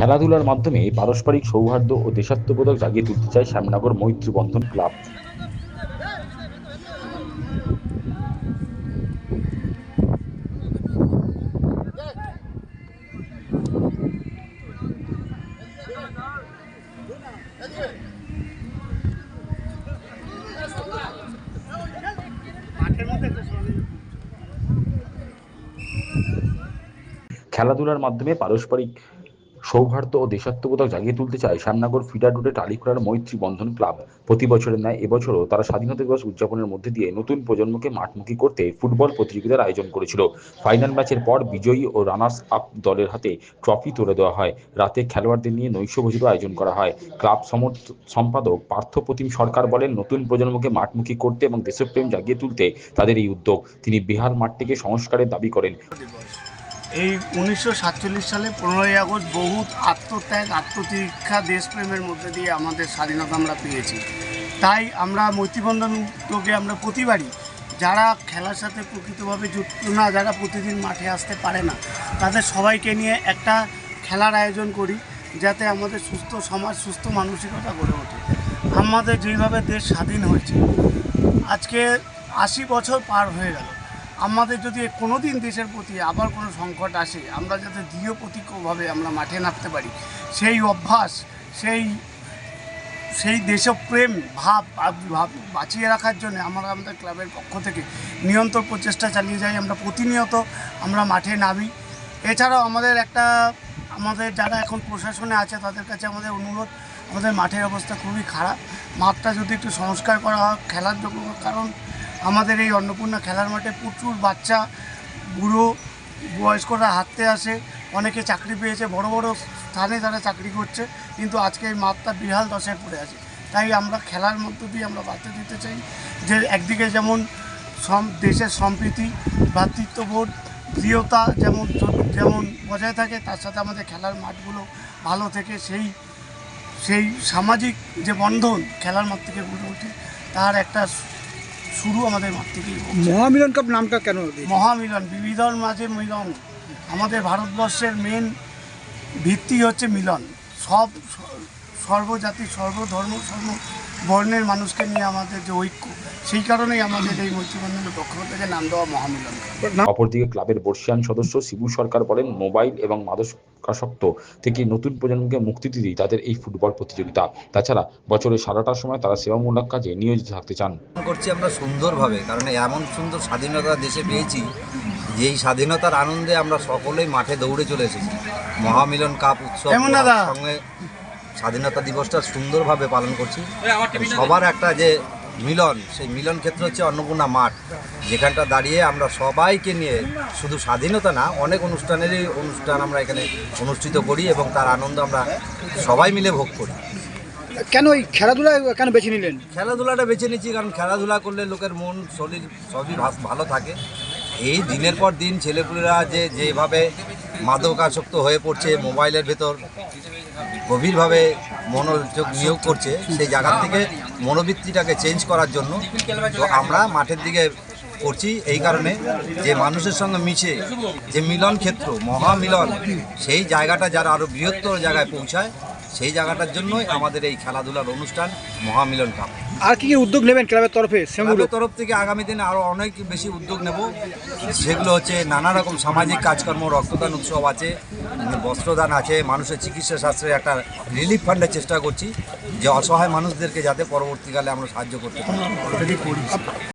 খেলাধুলার মাধ্যমে পারস্পরিক সৌহার্দ্য ও দেশাত্মবোধক জাগিয়ে তুলতে চায় শ্যামনগর মৈত্রী বন্ধন ক্লাব। খেলাধুলার মাধ্যমে পারস্পরিক সৌহার্দ্য ও দেশাত্মবোধক জাগিয়ে তুলতে চায় শ্যামনগর ফিডার রোডে টালিখোলার মৈত্রী বন্ধন ক্লাব। প্রতি বছরের ন্যায় এবছরও তারা স্বাধীনতা দিবস উদযাপনের মধ্যে দিয়ে নতুন প্রজন্মকে মাঠমুখী করতে ফুটবল প্রতিযোগিতার আয়োজন করেছিল। ফাইনাল ম্যাচের পর বিজয়ী ও রানার্স আপ দলের হাতে ট্রফি তুলে দেওয়া হয়। রাতে খেলোয়াড়দের নিয়ে নৈশভোজেরও আয়োজন করা হয়। ক্লাব সম্পাদক পার্থ প্রতিম সরকার বলেন, নতুন প্রজন্মকে মাঠমুখী করতে এবং দেশপ্রেম জাগিয়ে তুলতে তাদের এই উদ্যোগ। তিনি বিহার মাঠটিকে সংস্কারের দাবি করেন। এই 1947 সালে 15ই আগস্ট বহুত আত্মত্যাগ, আত্মতীক্ষা, দেশপ্রেমের মধ্যে দিয়ে আমাদের স্বাধীনতা আমরা পেয়েছি। তাই আমরা মৈত্রীবন্ধন উদ্যোগে আমরা প্রতিবারই যারা খেলার সাথে প্রকৃতভাবে যুক্ত না, যারা প্রতিদিন মাঠে আসতে পারে না, তাদের সবাইকে নিয়ে একটা খেলার আয়োজন করি, যাতে আমাদের সুস্থ সমাজ, সুস্থ মানসিকতা গড়ে ওঠে। আমাদের যেভাবে দেশ স্বাধীন হয়েছে, আজকে 80 বছর পার হয়ে গেল, আমাদের যদি কোনো দিন দেশের প্রতি আবার কোনো সংকট আসে, আমরা যাতে দৃঢ় প্রতিজ্ঞভাবে আমরা মাঠে নামতে পারি, সেই অভ্যাস, সেই দেশপ্রেম ভাব বাঁচিয়ে রাখার জন্য আমাদের ক্লাবের পক্ষ থেকে নিরন্তর প্রচেষ্টা চালিয়ে যাই। আমরা প্রতিনিয়ত আমরা মাঠে নামি। এছাড়াও আমাদের যারা এখন প্রশাসনে আছে তাদের কাছে আমাদের অনুরোধ, আমাদের মাঠের অবস্থা খুবই খারাপ। মাঠটা যদি একটু সংস্কার করা হয় খেলার জন্য, কারণ আমাদের এই অন্নপূর্ণা খেলার মাঠে প্রচুর বাচ্চা, বুড়ো, বয়স্করা হাঁটতে আসে, অনেকে চাকরি পেয়েছে, বড় বড় স্থানে তারা চাকরি করছে, কিন্তু আজকে এই মাঠটা বিহাল দশায় পড়ে আছে। তাই আমরা খেলার মধ্য দিয়ে আমরা বার্তা দিতে চাই যে একদিকে যেমন দেশের সম্প্রীতি, ভ্রাতৃত্ববোধ, প্রিয়তা যেমন বজায় থাকে, তার সাথে আমাদের খেলার মাঠগুলো ভালো থেকে সেই সামাজিক যে বন্ধন খেলার মাঠ থেকে গড়ে ওঠে, তার একটা শুরু আমাদের মাঠ থেকেই। মহামিলন কাপ নামটা কেন? মহামিলন, বিবিধর মাঝে মিলন। আমাদের ভারতবর্ষের মেন ভিত্তি হচ্ছে মিলন। সর্বজাতি, সর্বধর্ম, সর্ববর্ণের মানুষকে নিয়ে আমাদের যে ঐক্য, সেই কারণেই আমাদের এই মৈত্রীবন্ধনের পক্ষ থেকে নাম দেওয়া মহামিলন। অপরদিকে ক্লাবের বর্ষিয়ান সদস্য শিবু সরকার বলেন, মোবাইল এবং মাদকাসক্ত থেকে নতুন প্রজন্মকে মুক্তি দিতেই তাদের এই ফুটবল প্রতিযোগিতা। তাছাড়া বছরের সারাটার সময় তারা সেবামূলক কাজে নিয়োজিত থাকতে চান। করছি আমরা সুন্দরভাবে, কারণ এমন সুন্দর স্বাধীনতা দেশে পেয়েছি, যেই স্বাধীনতার আনন্দে আমরা সকলেই মাঠে দৌড়ে চলে এসেছি। মহামিলন কাপ উৎসব সঙ্গে স্বাধীনতা দিবসটা সুন্দরভাবে পালন করছি। সবার একটা যে মিলন, সেই মিলন ক্ষেত্র হচ্ছে অন্নপূর্ণা মাঠ, যেখানটা দাঁড়িয়ে আমরা সবাইকে নিয়ে শুধু স্বাধীনতা না, অনেক অনুষ্ঠান আমরা এখানে অনুষ্ঠিত করি এবং তার আনন্দ আমরা সবাই মিলে ভোগ করি। কেন এই খেলাধুলা কেন বেছে নিলেন? খেলাধুলাটা বেছে নিচ্ছি কারণ খেলাধুলা করলে লোকের মন, শরীর সবই ভালো থাকে। এই দিনের পর দিন ছেলেপুলেরা যেভাবে মাদকাসক্ত হয়ে পড়ছে, মোবাইলের ভেতর গভীরভাবে মনোযোগ নিয়োগ করছে, সেই জায়গা থেকে মনোবৃত্তিটাকে চেঞ্জ করার জন্য তো আমরা মাঠের দিকে করছি। এই কারণে যে মানুষের সঙ্গে মিশে যে মিলন ক্ষেত্র, মহামিলন, সেই জায়গাটা যারা আরও বৃহত্তর জায়গায় পৌঁছায়, সেই জায়গাটার জন্যই আমাদের এই খেলাধুলার অনুষ্ঠান মহামিলন কাপ। আর কি উদ্যোগ নেবেন ক্লাবের তরফে? ক্লাবের তরফ থেকে আগামী দিনে আরও অনেক বেশি উদ্যোগ নেব। সেগুলো হচ্ছে নানা রকম সামাজিক কাজকর্ম, রক্তদান উৎসব আছে, বস্ত্রদান আছে, মানুষের চিকিৎসা শাস্ত্রে একটা রিলিফ ফান্ডের চেষ্টা করছি, যে অসহায় মানুষদেরকে যাতে পরবর্তীকালে আমরা সাহায্য করতে পারি।